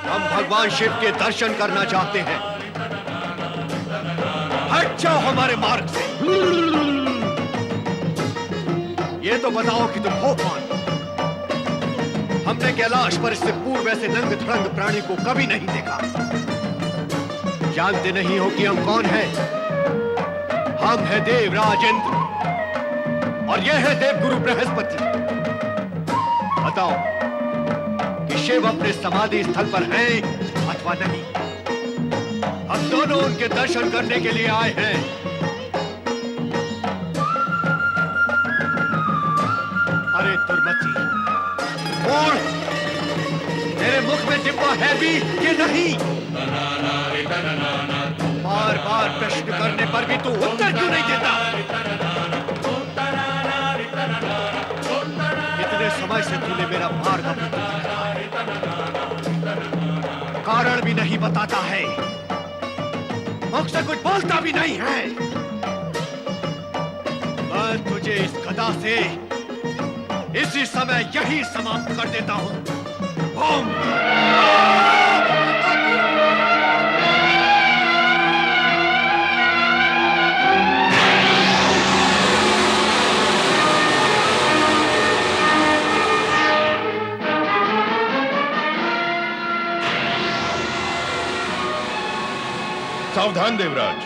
हम भगवान शिव के दर्शन करना चाहते हैं। हट जाओ हमारे मार्ग से। ये तो बताओ कि तुम हो कौन? हमने कैलाश पर इससे पूर्व ऐसे नंग धड़ंग प्राणी को कभी नहीं देखा। जानते नहीं हो कि हम कौन हैं? हम हैं देवराज इंद्र और यह है देवगुरु बृहस्पति। बताओ कि शिव अपने समाधि स्थल पर हैं अथवा नहीं? हम दोनों उनके दर्शन करने के लिए आए हैं। अरे दुर्मति, बोल, तेरे मुख में जिब्बा है भी कि नहीं? बार बार प्रश्न करने पर भी तू उत्तर क्यों नहीं देता? इतने समय से तूने मेरा मार्ग अपना कारण भी नहीं बताता है, मुख से कुछ बोलता भी नहीं है। मैं तुझे इस गदा से इसी समय यही समाप्त कर देता हूं। बूम! सावधान देवराज,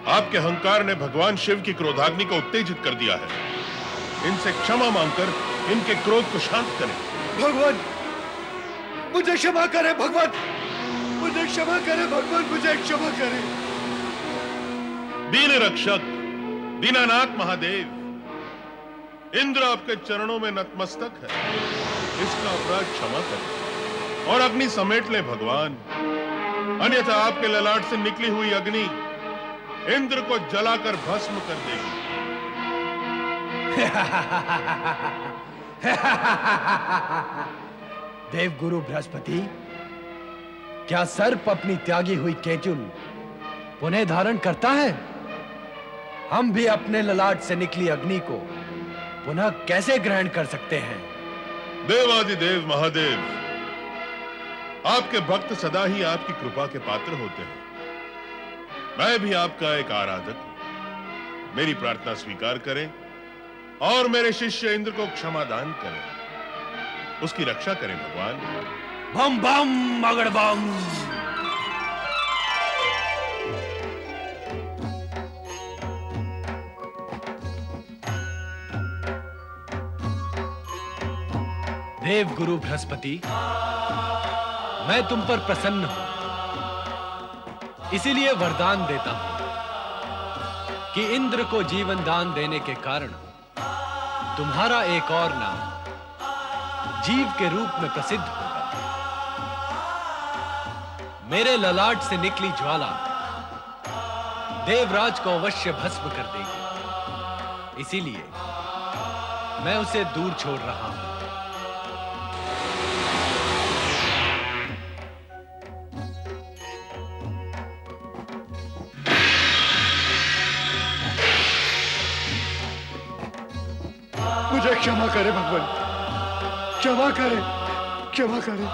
आपके अहंकार ने भगवान शिव की क्रोधाग्नि को उत्तेजित कर दिया है। इनसे क्षमा मांगकर इनके क्रोध को शांत करें। भगवान, मुझे क्षमा करें। भगवान, मुझे क्षमा करें। भगवान, मुझे क्षमा करें। दीन रक्षक दीनानाथ महादेव, इंद्र आपके चरणों में नतमस्तक है। इसका अपराध क्षमा करें और अग्नि समेट ले भगवान, अन्यथा आपके ललाट से निकली हुई अग्नि इंद्र को जलाकर भस्म कर देगी। देवगुरु बृहस्पति, क्या सर्प अपनी त्यागी हुई केचुल पुनः धारण करता है? हम भी अपने ललाट से निकली अग्नि को पुनः कैसे ग्रहण कर सकते हैं? देवादिदेव महादेव, आपके भक्त सदा ही आपकी कृपा के पात्र होते हैं। मैं भी आपका एक आराधक हूं। मेरी प्रार्थना स्वीकार करें और मेरे शिष्य इंद्र को क्षमादान करें। उसकी रक्षा करें भगवान। बम बम मगड़ बम। देव गुरु बृहस्पति, मैं तुम पर प्रसन्न हूं, इसीलिए वरदान देता हूं कि इंद्र को जीवन दान देने के कारण तुम्हारा एक और नाम जीव के रूप में प्रसिद्ध होगा। मेरे ललाट से निकली ज्वाला देवराज को अवश्य भस्म कर देगी, इसीलिए मैं उसे दूर छोड़ रहा हूं। मुझे क्षमा करें भगवान, क्षमा करें, क्षमा करें।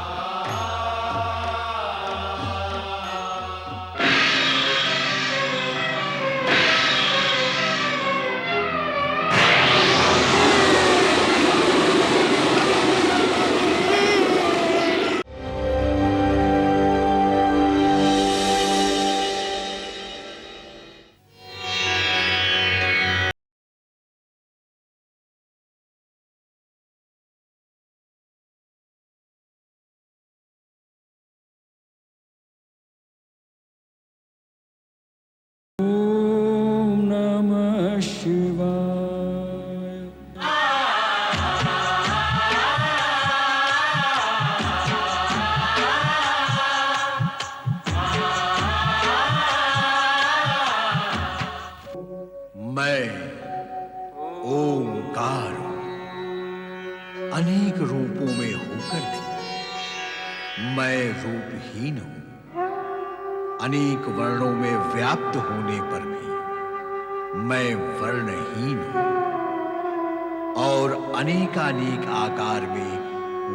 ओंकार अनेक रूपों में होकर भी मैं रूपहीन हूं। अनेक वर्णों में व्याप्त होने पर भी मैं वर्णहीन हूं और अनेकानेक आकार में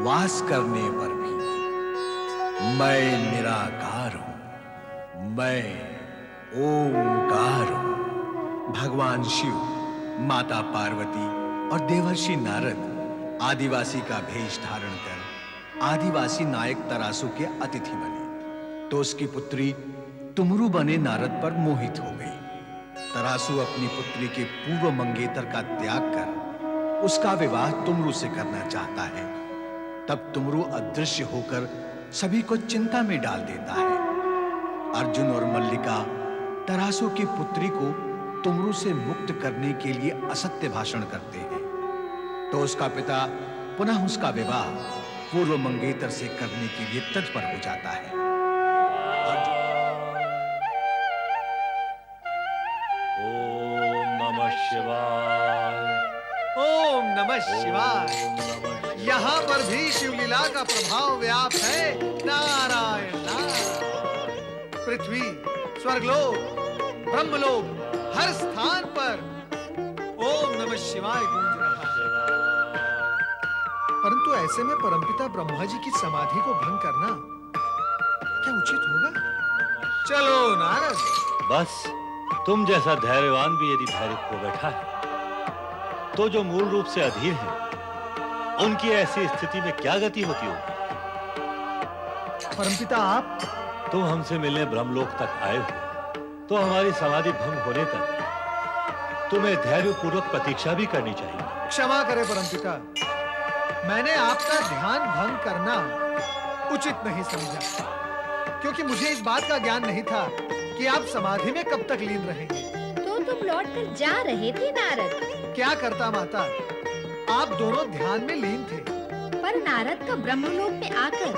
वास करने पर भी मैं निराकार हूं, मैं ओंकार हूं। भगवान शिव, माता पार्वती और देवर्षि नारद आदिवासी का भेष धारण कर आदिवासी नायक तरासू के अतिथि बने, तो उसकी पुत्री तुमरू बने नारद पर मोहित हो गई। तरासू अपनी पुत्री के पूर्व मंगेतर का त्याग कर उसका विवाह तुमरू से करना चाहता है। तब तुमरू अदृश्य होकर सभी को चिंता में डाल देता है। अर्जुन और मल्लिका तरासू की पुत्री को तुमरू से मुक्त करने के लिए असत्य भाषण करते हैं, तो उसका पिता पुनः उसका विवाह पूर्व मंगेतर से करने के लिए तत्पर हो जाता है। ओम नमः शिवाय। ओम नमः शिवाय। यहाँ पर भी शिवलीला का प्रभाव व्याप्त है। नारायण नारायण। पृथ्वी, स्वर्गलोक, ब्रह्मलोक, हर स्थान पर ओम नमः शिवाय गूंज रहा है। परंतु ऐसे में परमपिता ब्रह्मा जी की समाधि को भंग करना क्या उचित होगा? चलो नारद। बस तुम जैसा धैर्यवान भी यदि धैर्य खो बैठा है, तो जो मूल रूप से अधीर है, उनकी ऐसी स्थिति में क्या गति होती होगी? परमपिता आप? तुम हमसे मिलने ब्रह्मलोक तक आए हो, तो हमारी समाधि भंग होने तक तुम्हें धैर्यपूर्वक प्रतीक्षा भी करनी चाहिए। क्षमा करें परमपिता, मैंने आपका ध्यान भंग करना उचित नहीं समझा, क्योंकि मुझे इस बात का ज्ञान नहीं था कि आप समाधि में कब तक लीन रहेंगे। तो तुम लौट कर जा रहे थे नारद? क्या करता माता, आप दोनों ध्यान में लीन थे। पर नारद का ब्रह्मलोक में आकर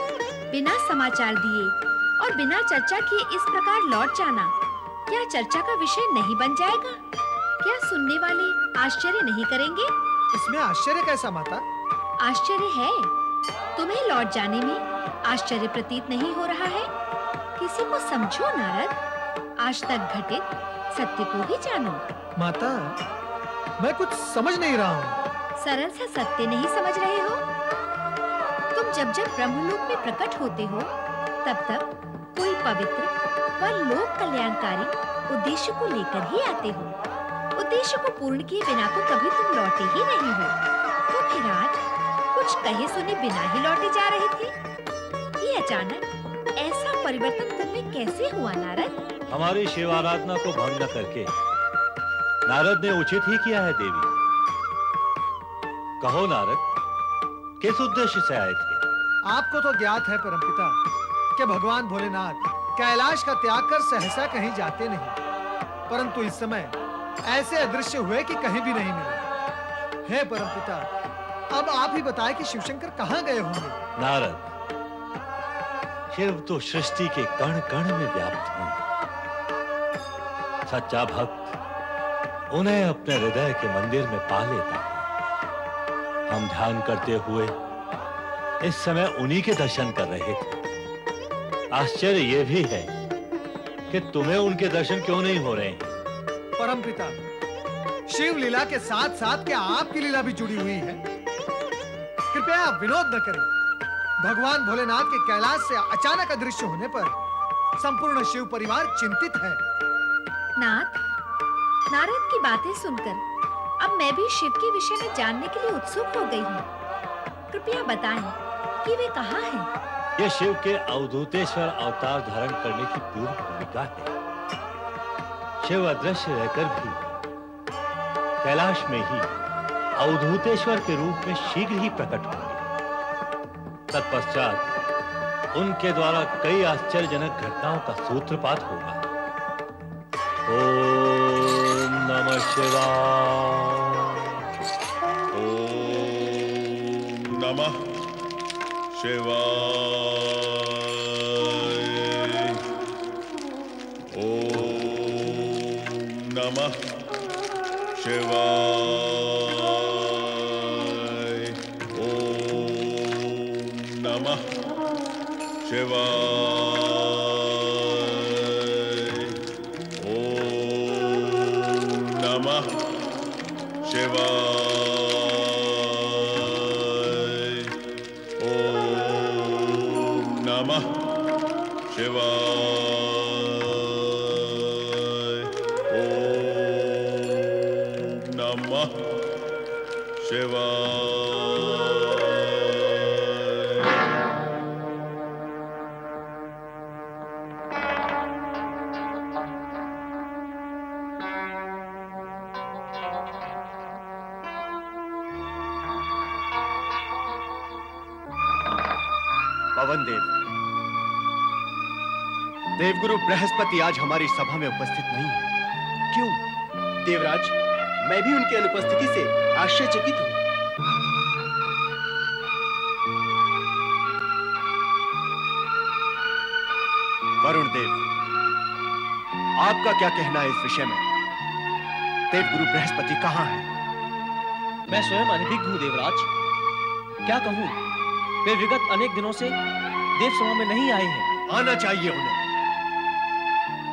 बिना समाचार दिए और बिना चर्चा किए इस प्रकार लौट जाना क्या चर्चा का विषय नहीं बन जाएगा? क्या सुनने वाले आश्चर्य नहीं करेंगे? इसमें आश्चर्य कैसा माता? आश्चर्य है। तुम्हें लौट जाने में आश्चर्य प्रतीत नहीं हो रहा है? किसी को समझो नारद, आज तक घटित सत्य को भी जानो। माता, मैं कुछ समझ नहीं रहा हूँ। सरल सा सत्य नहीं समझ रहे हो? तुम जब जब ब्रह्मलोक में प्रकट होते हो, तब तब कोई पवित्र व लोक कल्याणकारी उद्देश्य को लेकर ही आते हो। उद्देश्य को पूर्ण किए बिना तो कभी तुम लौटे ही नहीं हो। तो फिर आज कुछ कहे सुने बिना ही लौटे जा रहे थे। ये अचानक ऐसा परिवर्तन तुम में कैसे हुआ नारद? हमारी शिव आराधना को भंग न करके नारद ने उचित ही किया है देवी। कहो नारद, किस उद्देश्य से आए थे? आपको तो ज्ञात है परमपिता कि भगवान भोलेनाथ कैलाश का त्याग कर सहसा कहीं जाते नहीं, परंतु इस समय ऐसे अदृश्य हुए कि कहीं भी नहीं मिले। हे परमपिता, अब आप ही बताएं कि शिवशंकर कहाँ गए होंगे? नारद, शिव तो सृष्टि के कण कण में व्याप्त हैं। सच्चा भक्त उन्हें अपने हृदय के मंदिर में पा लेता है। हम ध्यान करते हुए इस समय उन्हीं के दर्शन कर रहे थे। आश्चर्य यह भी है कि तुम्हें उनके दर्शन क्यों नहीं हो रहे हैं? परमपिता, शिव लीला के साथ साथ क्या आपकी लीला भी जुड़ी हुई है? कृपया आप विनोद न करें। भगवान भोलेनाथ के कैलाश से अचानक अदृश्य होने पर संपूर्ण शिव परिवार चिंतित है। नाथ, नारद की बातें सुनकर अब मैं भी शिव के विषय में जानने के लिए उत्सुक हो गई हूँ। कृपया बताएं कि वे कहाँ हैं? यह शिव के अवधूतेश्वर अवतार धारण करने की पूर्व भूमिका है। शिव अदृश्य रहकर भी कैलाश में ही अवधूतेश्वर के रूप में शीघ्र ही प्रकट होंगे। तत्पश्चात उनके द्वारा कई आश्चर्यजनक घटनाओं का सूत्रपात होगा। ओम नमः शिवाय। ओम नमः शिवाय। ओम नमः शिवाय। ओम नमः शिवाय। नमः शिवाय। ओम नमः शिवाय। ओम नमः शिवाय। पवन देव, देवगुरु बृहस्पति आज हमारी सभा में उपस्थित नहीं है। क्यों? देवराज, मैं भी उनकी अनुपस्थिति से आश्चर्यचकित हूँ। वरुण देव, आपका क्या कहना है इस विषय में? देवगुरु बृहस्पति कहाँ है? मैं स्वयं अनभिज्ञ हूँ देवराज। क्या कहूँ, वे विगत अनेक दिनों से देव सभा में नहीं आए हैं। आना चाहिए उन्हें।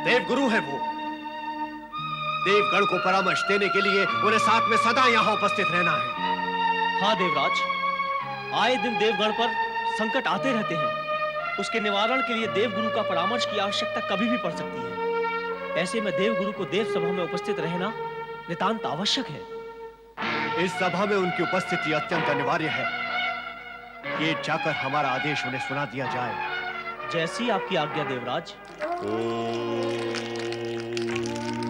देवगुरु है वो। देवगण को परामर्श देने के लिए उन्हें साथ में सदा यहाँ उपस्थित रहना है। हाँ देवराज, आए दिन देवगण पर संकट आते रहते हैं। उसके निवारण के लिए देवगुरु का परामर्श की आवश्यकता कभी भी पड़ सकती है। ऐसे में देवगुरु को देव सभा में उपस्थित रहना नितांत आवश्यक है। इस सभा में उनकी उपस्थिति अत्यंत अनिवार्य है। ये जाकर हमारा आदेश उन्हें सुना दिया जाए। जैसी आपकी आज्ञा देवराज। ओम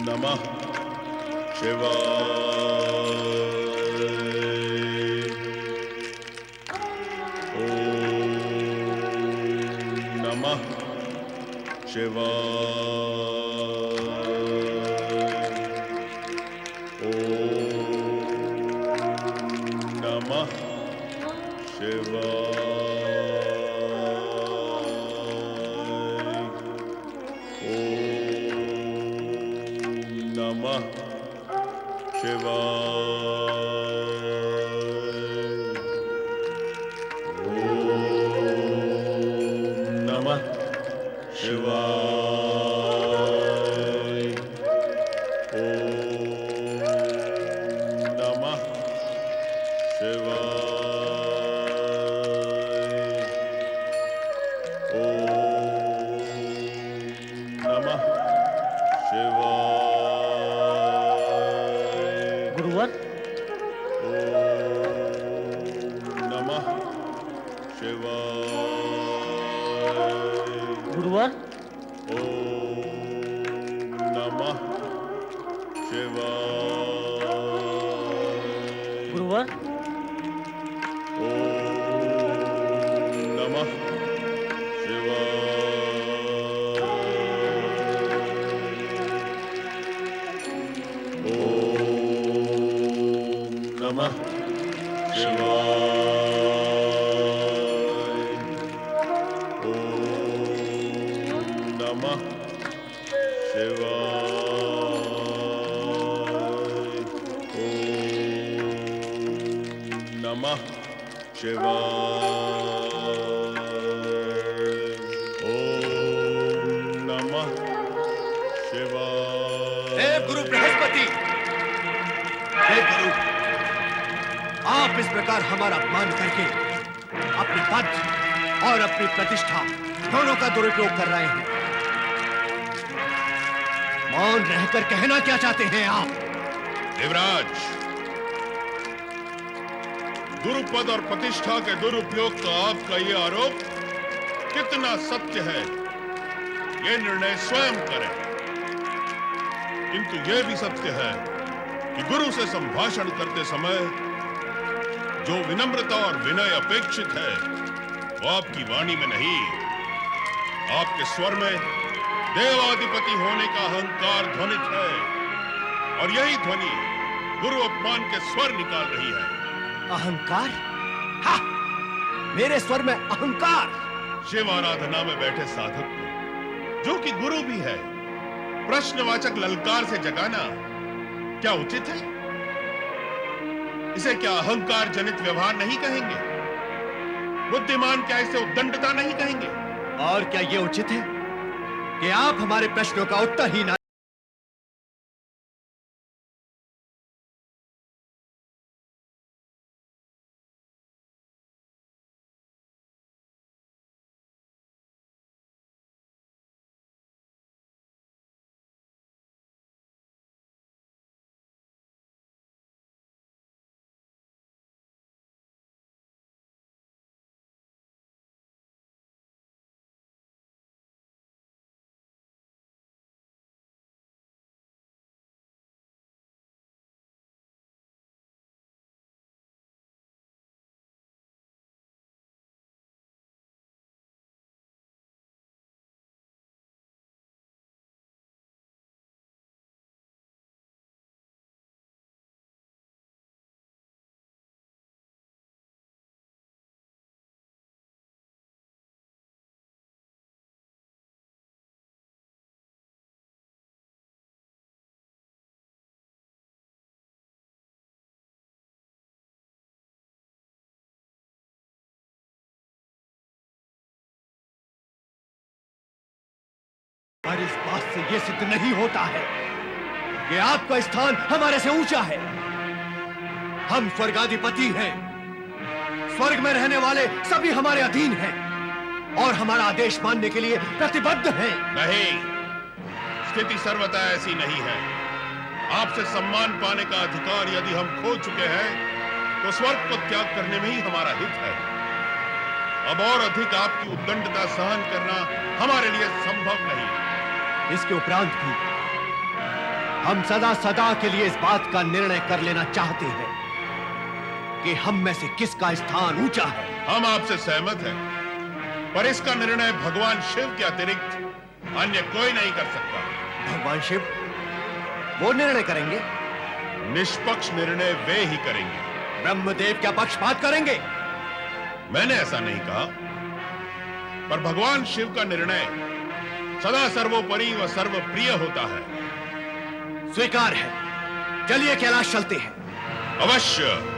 नमः शिवाय। ओम नमः शिवाय। ओम नमः शिवाय। नमः शिवाय। ओम नमः शिवाय। ओम नमः शिवाय। ओम नमः शिवाय। गुरुवर, नमः शिवाय। गुरुवर, ओम नमः शिवाय। गुरुवर, ओम नमः शिवाय। ओम नमः शिवाय। ओम नमः शिवाय। ओम नमः शिवाय। ओम नमः शिवाय। देवगुरु बृहस्पति, देवगुरु, आप इस प्रकार हमारा अपमान करके अपने पद और अपनी प्रतिष्ठा दोनों का दुरुपयोग कर रहे हैं। मौन रहकर कहना क्या चाहते हैं आप? देवराज, गुरुपद और प्रतिष्ठा के दुरुपयोग का आपका ये आरोप कितना सत्य है, ये निर्णय स्वयं करें। किंतु यह भी सत्य है कि गुरु से संभाषण करते समय जो विनम्रता और विनय अपेक्षित है, वो आपकी वाणी में नहीं, आपके स्वर में देवाधिपति होने का अहंकार ध्वनित है। और यही ध्वनि गुरु अपमान के स्वर निकाल रही है। अहंकार? हा! मेरे स्वर में अहंकार? शिव आराधना में बैठे साधक को, जो कि गुरु भी है, प्रश्नवाचक ललकार से जगाना क्या उचित है? इसे क्या अहंकार जनित व्यवहार नहीं कहेंगे? बुद्धिमान क्या इसे उद्दंडता नहीं कहेंगे? और क्या यह उचित है कि आप हमारे प्रश्नों का उत्तर ही ना पर इस बात से यह सिद्ध नहीं होता है कि आपका स्थान हमारे से ऊंचा है। हम स्वर्गाधिपति हैं। स्वर्ग में रहने वाले सभी हमारे अधीन हैं और हमारा आदेश मानने के लिए प्रतिबद्ध हैं। नहीं, स्थिति सर्वथा ऐसी नहीं है। आपसे सम्मान पाने का अधिकार यदि हम खो चुके हैं तो स्वर्ग को त्याग करने में ही हमारा हित है। अब और अधिक आपकी उद्दंडता सहन करना हमारे लिए संभव नहीं। इसके उपरांत भी हम सदा सदा के लिए इस बात का निर्णय कर लेना चाहते हैं कि हम में से किसका स्थान ऊंचा है। हम आपसे सहमत हैं, पर इसका निर्णय भगवान शिव के अतिरिक्त अन्य कोई नहीं कर सकता। भगवान शिव वो निर्णय करेंगे। निष्पक्ष निर्णय वे ही करेंगे। ब्रह्मदेव क्या पक्षपात करेंगे? मैंने ऐसा नहीं कहा, पर भगवान शिव का निर्णय सदा सर्वोपरि व सर्वप्रिय होता है। स्वीकार है। चलिए कैलाश चलते हैं। अवश्य।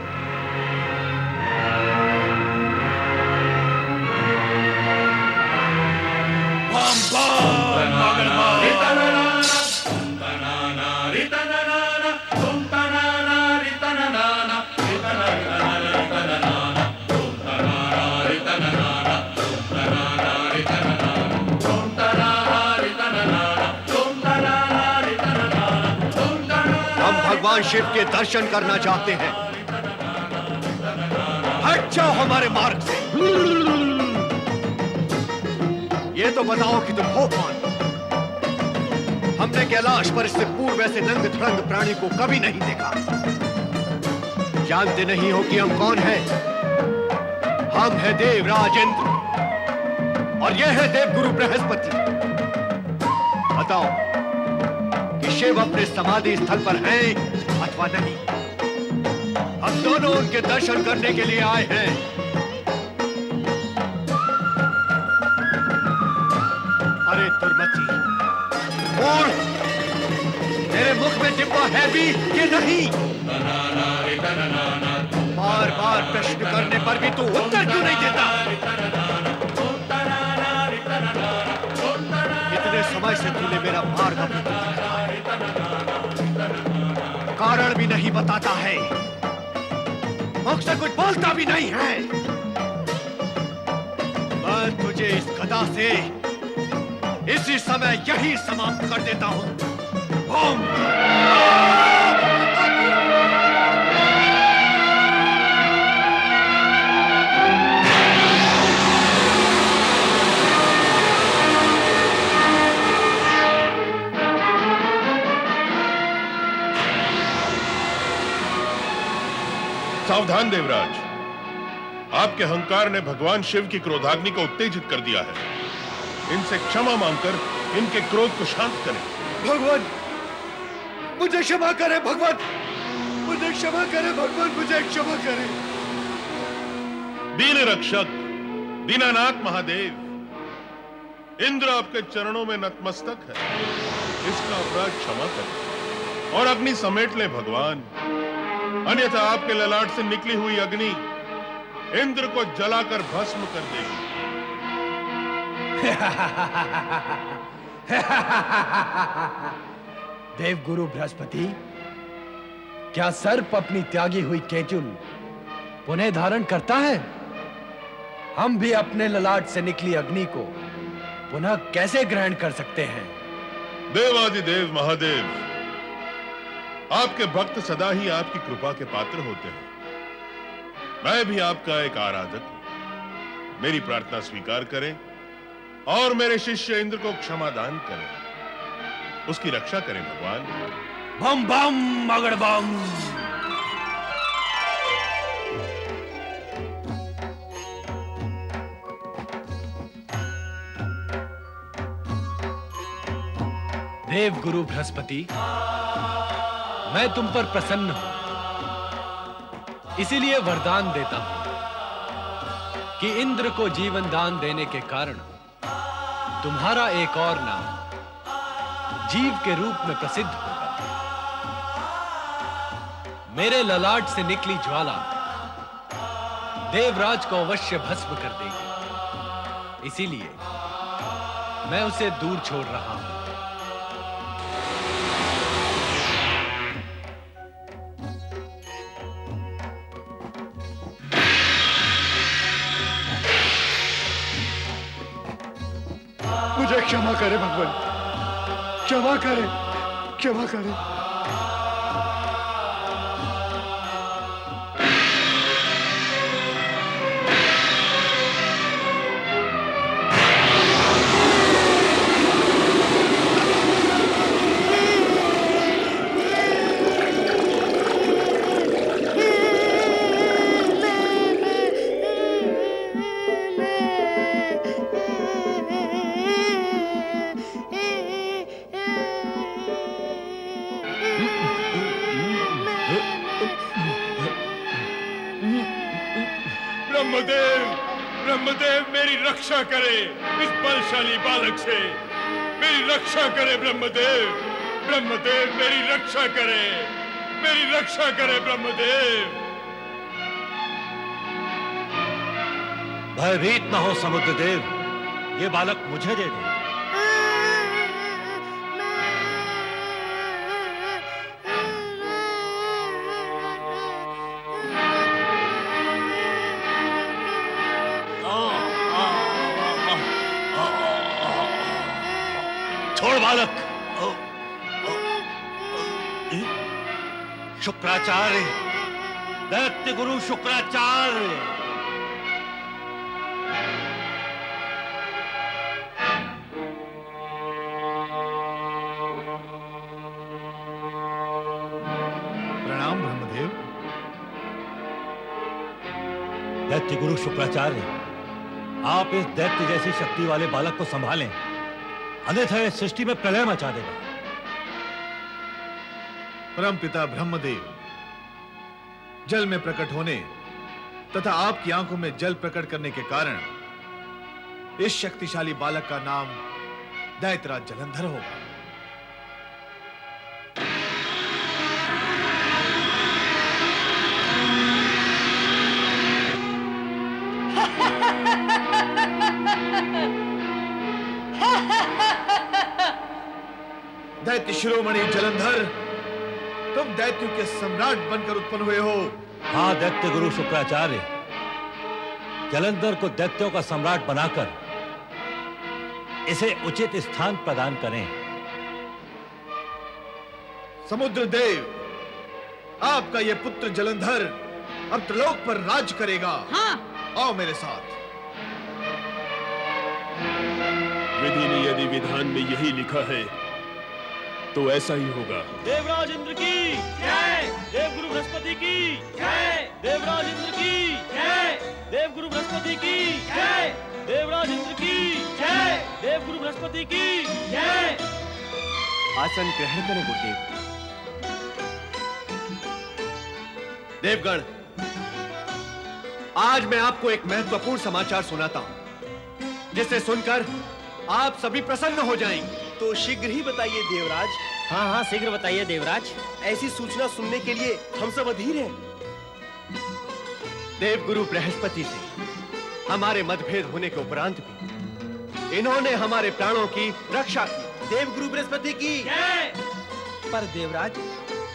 भगवान शिव के दर्शन करना चाहते हैं। हट जाओ हमारे मार्ग से। ये तो बताओ कि तुम हो कौन? हमने कैलाश पर इससे पूर्व ऐसे नंग धड़ंग प्राणी को कभी नहीं देखा। जानते नहीं हो कि हम कौन हैं? हम हैं देवराज इंद्र और यह है देवगुरु बृहस्पति। बताओ कि शिव अपने समाधि स्थल पर हैं अथवा नहीं? हम दोनों उनके दर्शन करने के लिए आए हैं। अरे दुर्मति, मूर्ख, तेरे मुख में डिब्बा है भी कि नहीं? बार बार प्रश्न करने पर भी तू उत्तर क्यों नहीं देता? इतने समय से तूने मेरा मार्ग कारण भी नहीं बताता है, मुख से कुछ बोलता भी नहीं है। मैं तुझे इस गदा से इसी समय यही समाप्त कर देता हूं। ओम। सावधान देवराज, आपके अहंकार ने भगवान शिव की क्रोधाग्नि को उत्तेजित कर दिया है। इनसे क्षमा मांगकर इनके क्रोध को शांत करें। भगवान मुझे क्षमा करें। भगवान मुझे क्षमा करें। भगवान मुझे क्षमा करें। दीन रक्षक दीनानाथ महादेव, इंद्र आपके चरणों में नतमस्तक है। इसका अपराध क्षमा करें और अग्नि समेट ले भगवान, अन्यथा आपके ललाट से निकली हुई अग्नि इंद्र को जलाकर भस्म कर देगी। देवगुरु बृहस्पति, क्या सर्प अपनी त्यागी हुई केचुल पुनः धारण करता है? हम भी अपने ललाट से निकली अग्नि को पुनः कैसे ग्रहण कर सकते हैं? देवादिदेव महादेव, आपके भक्त सदा ही आपकी कृपा के पात्र होते हैं। मैं भी आपका एक आराधक हूं। मेरी प्रार्थना स्वीकार करें और मेरे शिष्य इंद्र को क्षमादान करें। उसकी रक्षा करें भगवान। बम बम मगड़ बम। देव गुरु बृहस्पति, मैं तुम पर प्रसन्न हूं, इसीलिए वरदान देता हूं कि इंद्र को जीवन दान देने के कारण तुम्हारा एक और नाम जीव के रूप में प्रसिद्ध होगा। मेरे ललाट से निकली ज्वाला देवराज को अवश्य भस्म कर देगी, इसीलिए मैं उसे दूर छोड़ रहा हूं। मुझे क्षमा करें भगवान, क्षमा करें, क्षमा करें। ब्रह्मदेव, ब्रह्मदेव मेरी रक्षा करे इस बलशाली बालक से, मेरी रक्षा करे ब्रह्मदेव, ब्रह्मदेव मेरी रक्षा करे, मेरी रक्षा करे ब्रह्मदेव। भयभीत न हो समुद्र देव, ये बालक मुझे दे दे। छोड़ बालक। शुक्राचार्य, दैत्य गुरु शुक्राचार्य। प्रणाम ब्रह्मदेव। दैत्य गुरु शुक्राचार्य, आप इस दैत्य जैसी शक्ति वाले बालक को संभालें, अन्यथा इस सृष्टि में प्रलय मचा देगा। परमपिता ब्रह्मदेव, जल में प्रकट होने तथा आपकी आंखों में जल प्रकट करने के कारण इस शक्तिशाली बालक का नाम दैत्यराज जलंधर होगा। दैत्य शिरोमणि जलंधर, तुम दैत्यों के सम्राट बनकर उत्पन्न हुए हो। हाँ दैत्य गुरु शुक्राचार्य, जलंधर को दैत्यों का सम्राट बनाकर इसे उचित स्थान प्रदान करें। समुद्र देव, आपका यह पुत्र जलंधर अब त्रिलोक पर राज करेगा। हाँ। आओ मेरे साथ। विधि ने यदि विधान में यही लिखा है तो ऐसा ही होगा। देवराज इंद्र की जय, देवगुरु बृहस्पति की जय, देवराज इंद्र की जय, देवगुरु बृहस्पति की जय, देवराज इंद्र की जय, देवगुरु बृहस्पति की जय। आसन ग्रहण करें गुरुदेव। देवगण, आज मैं आपको एक महत्वपूर्ण समाचार सुनाता हूं, जिसे सुनकर आप सभी प्रसन्न हो जाएंगे। तो शीघ्र ही बताइए देवराज। हाँ हाँ शीघ्र बताइए देवराज। ऐसी सूचना सुनने के लिए हम सब अधीर हैं। देवगुरु बृहस्पति से हमारे मतभेद होने के उपरांत भी इन्होंने हमारे प्राणों की रक्षा की। देवगुरु बृहस्पति की जय। पर देवराज,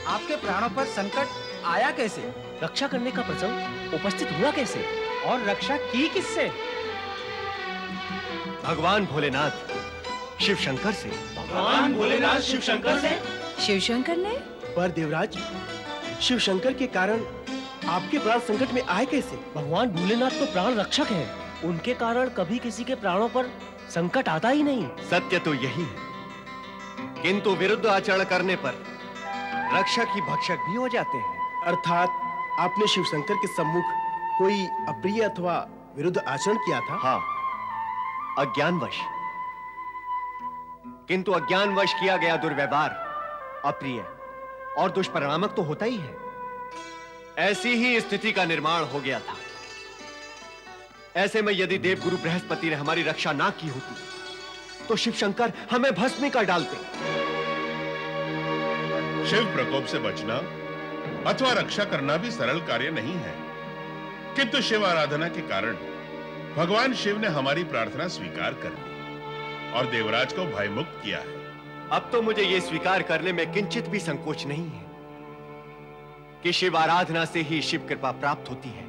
आपके प्राणों पर संकट आया कैसे? रक्षा करने का प्रसंग उपस्थित हुआ कैसे? और रक्षा की किससे? भगवान भोलेनाथ शिव शंकर से। भगवान भोलेनाथ शिव शंकर से? शिव शंकर ने? पर देवराज, शिव शंकर के कारण आपके प्राण संकट में आए कैसे? भगवान भोलेनाथ तो प्राण रक्षक हैं, उनके कारण कभी किसी के प्राणों पर संकट आता ही नहीं। सत्य तो यही है, किंतु विरुद्ध आचरण करने पर रक्षक ही भक्षक भी हो जाते हैं। अर्थात आपने शिव शंकर के सम्मुख कोई अप्रिय अथवा विरुद्ध आचरण किया था? हाँ, अज्ञानवश। किंतु अज्ञानवश किया गया दुर्व्यवहार अप्रिय और दुष्परिणामक तो होता ही है। ऐसी ही स्थिति का निर्माण हो गया था। ऐसे में यदि देवगुरु बृहस्पति ने हमारी रक्षा ना की होती तो शिव शंकर हमें भस्म में कर डालते। शिव प्रकोप से बचना अथवा रक्षा करना भी सरल कार्य नहीं है, किंतु शिव आराधना के कारण भगवान शिव ने हमारी प्रार्थना स्वीकार कर ली और देवराज को भयमुक्त किया है। अब तो मुझे यह स्वीकार करने में किंचित भी संकोच नहीं है कि शिव आराधना से ही शिव कृपा प्राप्त होती है,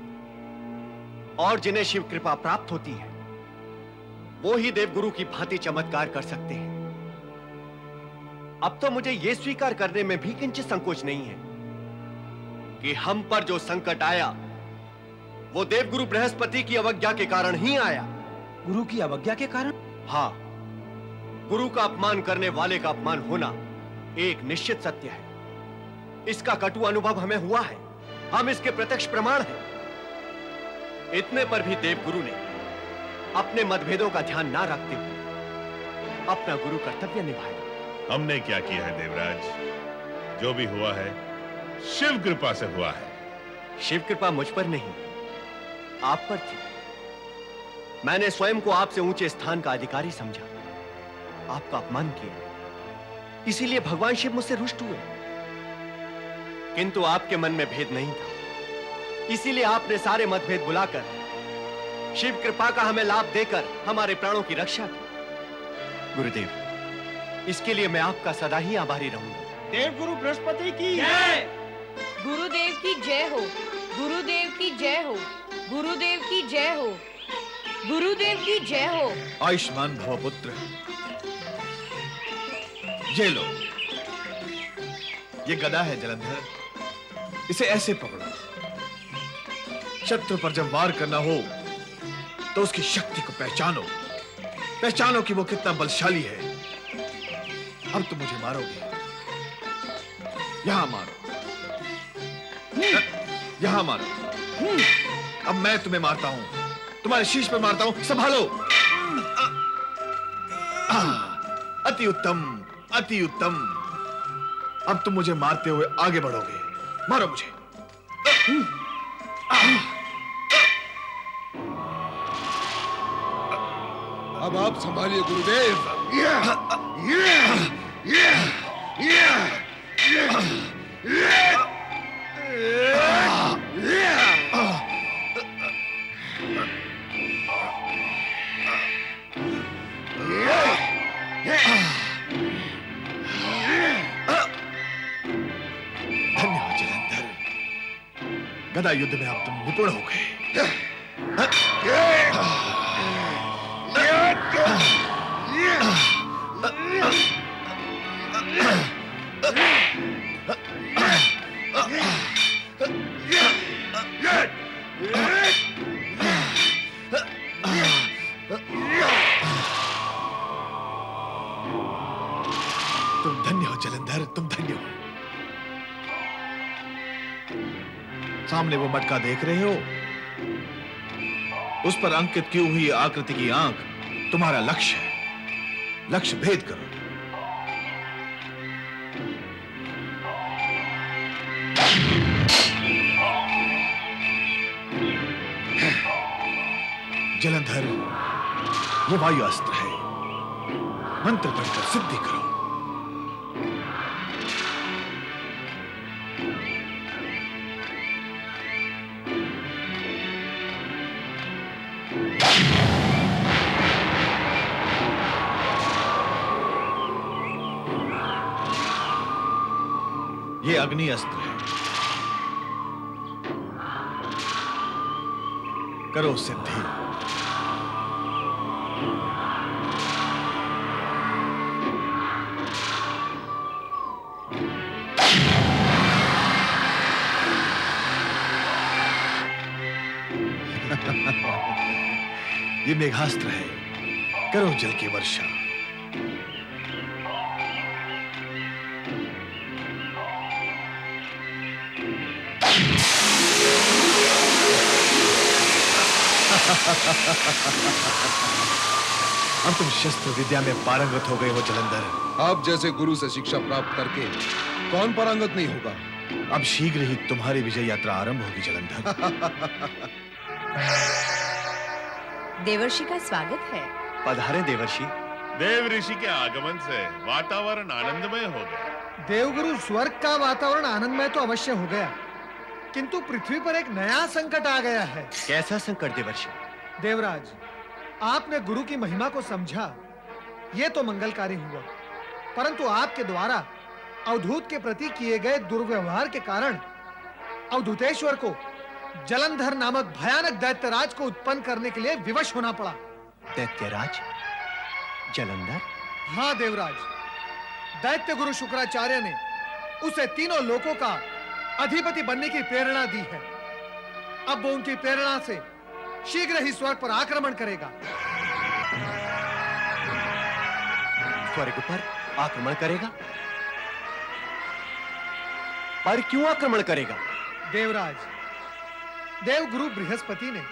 और जिन्हें शिव कृपा प्राप्त होती है वो ही देवगुरु की भांति चमत्कार कर सकते हैं। अब तो मुझे यह स्वीकार करने में भी किंचित संकोच नहीं है कि हम पर जो संकट आया वो देवगुरु बृहस्पति की अवज्ञा के कारण ही आया। गुरु की अवज्ञा के कारण? हाँ, गुरु का अपमान करने वाले का अपमान होना एक निश्चित सत्य है। इसका कटु अनुभव हमें हुआ है, हम इसके प्रत्यक्ष प्रमाण हैं। इतने पर भी देवगुरु ने अपने मतभेदों का ध्यान ना रखते हुए अपना गुरु कर्तव्य निभाया। हमने क्या किया है देवराज? जो भी हुआ है शिव कृपा से हुआ है। शिव कृपा मुझ पर नहीं, आप पर थी। मैंने स्वयं को आपसे ऊंचे स्थान का अधिकारी समझा, आपका अपमान किया, इसीलिए भगवान शिव मुझसे रुष्ट हुए। किंतु आपके मन में भेद नहीं था, इसीलिए आपने सारे मतभेद बुलाकर शिव कृपा का हमें लाभ देकर हमारे प्राणों की रक्षा की। गुरुदेव, इसके लिए मैं आपका सदा ही आभारी रहूंगा। देवगुरु बृहस्पति की जय। गुरुदेव की जय हो, गुरुदेव की जय हो, गुरुदेव की जय हो, गुरुदेव की जय हो। आयुष्मान भव पुत्र। ये लो, ये गदा है जलंधर, इसे ऐसे पकड़ो। शत्रु पर जब वार करना हो तो उसकी शक्ति को पहचानो, पहचानो कि वो कितना बलशाली है। अब तुम मुझे मारोगे, यहां मारो, यहां मारो। अब मैं तुम्हें मारता हूं, तुम्हारे शीश पे मारता हूं, संभालो। अति उत्तम, अति उत्तम। अब तुम मुझे मारते हुए आगे बढ़ोगे, मारो मुझे। अब आप संभालिए गुरुदेव। धन्यवाद जलंधर, गदा युद्ध में अब तुम निपुण हो गए। तुम धन्य हो जलंधर, तुम धन्य हो। सामने वो मटका देख रहे हो, उस पर अंकित की हुई आकृति की आंख तुम्हारा लक्ष्य है। लक्ष्य भेद करो। जलंधर, ये वायु अस्त्र है, मंत्र पढ़कर सिद्धि करो। ये अग्नि अस्त्र है, करो सिद्धि। ये मेघास्त्र है, करो जल की वर्षा। अब तुम शस्त्र विद्या में पारंगत हो गए हो जलंधर। आप जैसे गुरु से शिक्षा प्राप्त करके कौन पारंगत नहीं होगा। अब शीघ्र ही तुम्हारी विजय यात्रा आरंभ होगी जलंधर। देवर्षि का स्वागत है। पधारे देवर्षि। देव ऋषि के आगमन से वातावरण आनंदमय हो गया। देवगुरु स्वर्ग का वातावरण आनंदमय तो अवश्य हो गया, किंतु पृथ्वी पर एक नया संकट आ गया है। कैसा संकट देवर्षि? देवराज, आपने गुरु की महिमा को समझा, यह तो मंगलकारी हुआ, परंतु आपके द्वारा अवधूत के प्रति किए गए दुर्व्यवहार के कारण अवधूतेश्वर को जलंधर नामक भयानक दैत्यराज को उत्पन्न करने के लिए विवश होना पड़ा। दैत्यराज? जलंधर? हाँ देवराज, दैत्य गुरु शुक्राचार्य ने उसे तीनों लोकों का अधिपति बनने की प्रेरणा दी है। अब वो उनकी प्रेरणा से शीघ्र ही स्वर्ग पर आक्रमण करेगा। स्वर्ग पर आक्रमण करेगा? पर क्यों आक्रमण करेगा? देवराज, देवगुरु बृहस्पति ने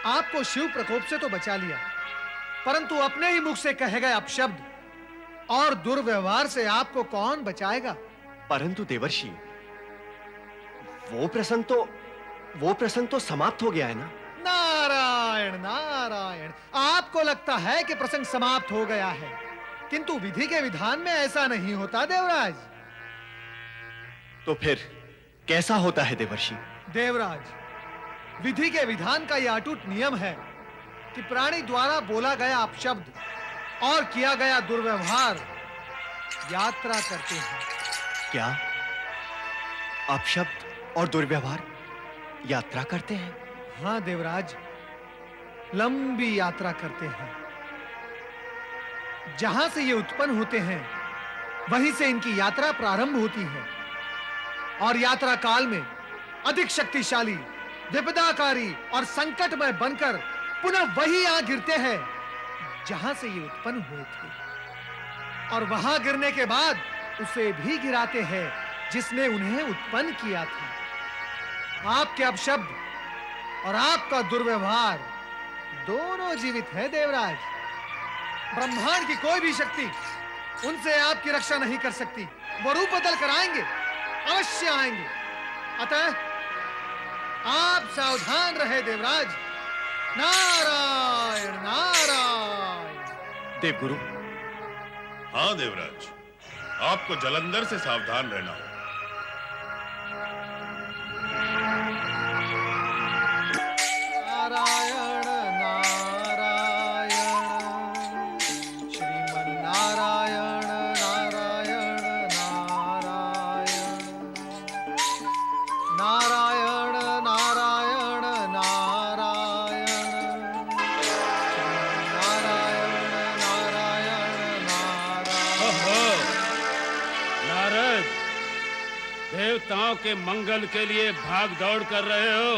आपको शिव प्रकोप से तो बचा लिया, परंतु अपने ही मुख से कहे गए अपशब्द और दुर्व्यवहार से आपको कौन बचाएगा? परंतु देवर्षि, वो प्रसंग तो समाप्त हो गया है ना? नारायण नारायण, आपको लगता है कि प्रसंग समाप्त हो गया है, किंतु विधि के विधान में ऐसा नहीं होता देवराज। तो फिर कैसा होता है देवर्षि? देवराज, विधि के विधान का यह अटूट नियम है कि प्राणी द्वारा बोला गया अपशब्द और किया गया दुर्व्यवहार यात्रा करते हैं। क्या अपशब्द और दुर्व्यवहार यात्रा करते हैं? हाँ देवराज, लंबी यात्रा करते हैं। जहां से ये उत्पन्न होते हैं वहीं से इनकी यात्रा प्रारंभ होती है और यात्रा काल में अधिक शक्तिशाली, विपदाकारी और संकटमय बनकर पुनः वही आ गिरते हैं जहां से ये उत्पन्न हुए थे, और वहां गिरने के बाद उसे भी गिराते हैं जिसने उन्हें उत्पन्न किया था। आपके अपशब्द और आपका दुर्व्यवहार दोनों जीवित है देवराज। ब्रह्मांड की कोई भी शक्ति उनसे आपकी रक्षा नहीं कर सकती। वो रूप बदल कर आएंगे, अवश्य आएंगे। अतः आप सावधान रहे देवराज। नारायण नारायण। देवगुरु, हाँ देवराज, आपको जलंधर से सावधान रहना होगा। नारायण नारायण, श्रीमन नारायण नारायण नारायण, नारायण नारायण नारायण, श्रीमन नारायण नारायण नारायण। नारद, देवताओं के मंगल के लिए भाग दौड़ कर रहे हो,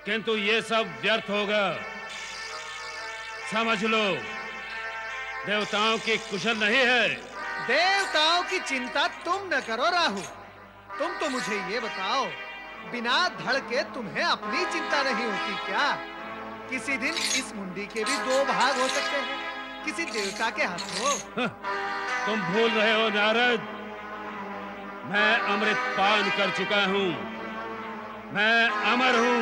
किंतु ये सब व्यर्थ होगा। समझ लो, देवताओं की कुशल नहीं है। देवताओं की चिंता तुम न करो राहु। तुम तो मुझे ये बताओ, बिना धड़ के तुम्हें अपनी चिंता नहीं होती क्या? किसी दिन इस मुंडी के भी दो भाग हो सकते हैं, किसी देवता के हाथों। तुम भूल रहे हो नारद, मैं अमृत पान कर चुका हूं। मैं अमर हूं।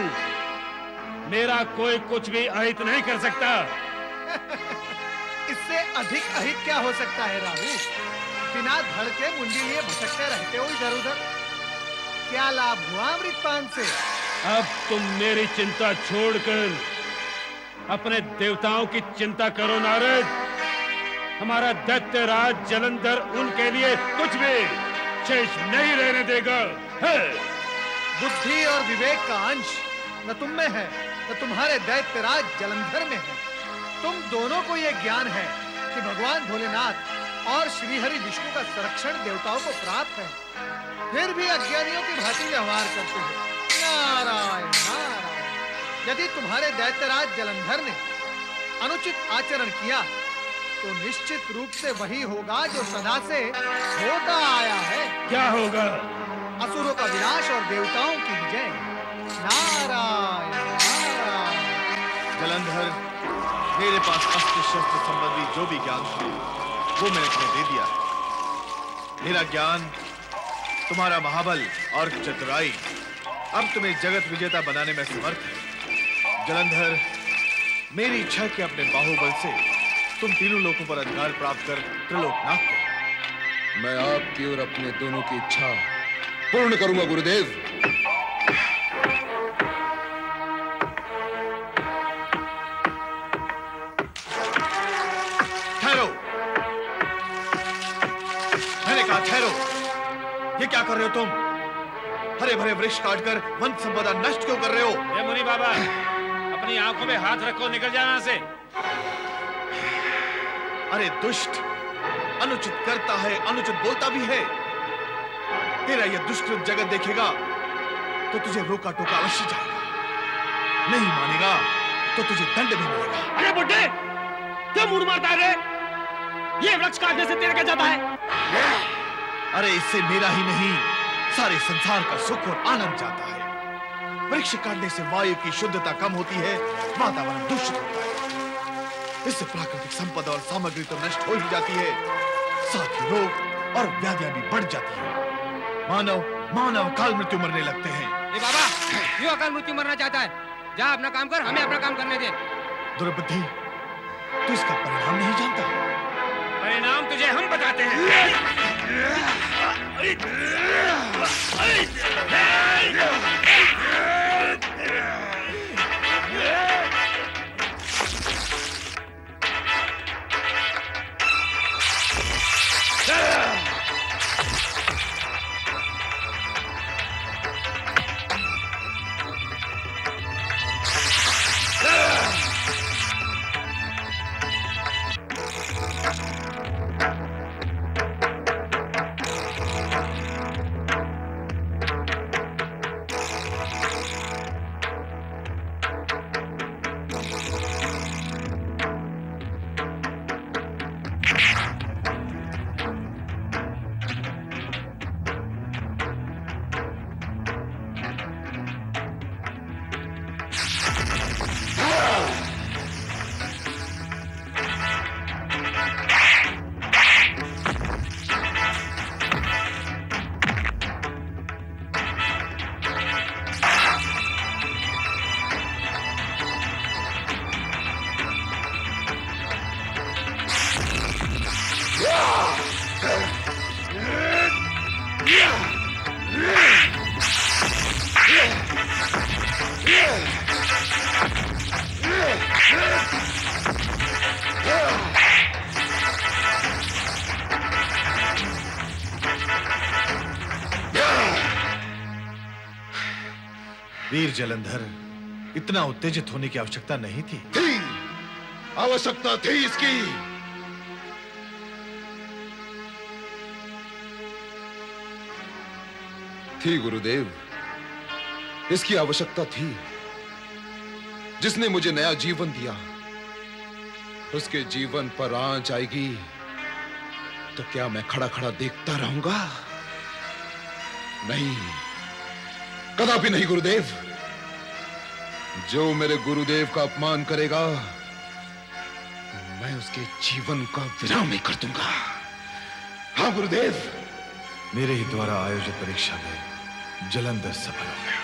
मेरा कोई कुछ भी अहित नहीं कर सकता। इससे अधिक अहित क्या हो सकता है राहु? बिना धड़ के मुंडी लिए भटकते रहते हो इधर उधर। क्या लाभ हुआ अमृत पान से? अब तुम मेरी चिंता छोड़कर अपने देवताओं की चिंता करो नारद। हमारा दैत्य राज जलंधर उनके लिए कुछ भी शेष नहीं रहने देगा। बुद्धि और विवेक का अंश न तुम में है न तुम्हारे दैत्य राज जलंधर में है। तुम दोनों को यह ज्ञान है कि भगवान भोलेनाथ और श्रीहरि विष्णु का संरक्षण देवताओं को प्राप्त है, फिर भी अज्ञानियों की भांति व्यवहार करते हो। नारायण नारायण। यदि तुम्हारे दैत्यराज जलंधर ने अनुचित आचरण किया तो निश्चित रूप से वही होगा जो सदा से होता आया है। क्या होगा? असुरों का विनाश और देवताओं की विजय। नारायण नारायण। जलंधर, मेरे पास अस्त्र शस्त्र संबंधी जो भी ज्ञान था वो मैंने तुम्हें दे दिया। मेरा ज्ञान, तुम्हारा महाबल और चतुराई अब तुम्हें जगत विजेता बनाने में समर्थ है। जलंधर, मेरी इच्छा कि अपने बाहुबल से तुम तीनों लोगों पर अधिकार प्राप्त कर त्रिलोकनाथ को। मैं आपकी और अपने दोनों की इच्छा पूर्ण करूंगा गुरुदेव। ठहरो, मैंने कहा ठहरो। ये क्या कर रहे हो तुम? हरे भरे वृक्ष काटकर वन संपदा नष्ट क्यों कर रहे हो? ये मुनि बाबा, अपनी आंखों में हाथ रखो, निकल जाना से। अरे दुष्ट, अनुचित करता है, अनुचित बोलता भी है। तेरा यह दुष्कृत जगत देखेगा तो तुझे रोका टोका अवश्य जाएगा, नहीं मानेगा तो तुझे दंड भी मिलेगा। अरे बुड्ढे, क्यों मूड मारता है रे? ये वृक्ष काटने से तेरे क्या जाता है? अरे इससे मेरा ही नहीं, सारे संसार का सुख और आनंद जाता है। वृक्ष काटने से वायु की शुद्धता कम होती है, वातावरण दूषित होता है। इससे प्राकृतिक संपदा और सामग्री तो नष्ट हो ही जाती है, साथ ही रोग और व्याधियां भी बढ़ जाती है। मानव अकाल मृत्यु मरने लगते हैं। ए बाबा, क्यों अकाल मृत्यु मरना चाहता है? जा अपना काम कर, हमें अपना काम करने दे। दुर्बुद्धि, तू इसका परिणाम नहीं जानता। परिणाम तुझे हम बताते हैं। वीर जलंधर, इतना उत्तेजित होने की आवश्यकता नहीं थी। आवश्यकता थी इसकी। थी गुरुदेव, इसकी आवश्यकता थी। जिसने मुझे नया जीवन दिया, उसके जीवन पर आंच आएगी तो क्या मैं खड़ा खड़ा देखता रहूंगा? नहीं, कदापि नहीं गुरुदेव। जो मेरे गुरुदेव का अपमान करेगा, मैं उसके जीवन का विराम ही कर दूंगा। हाँ गुरुदेव। मेरे ही द्वारा आयोजित परीक्षा में जलंधर सफल हो गया।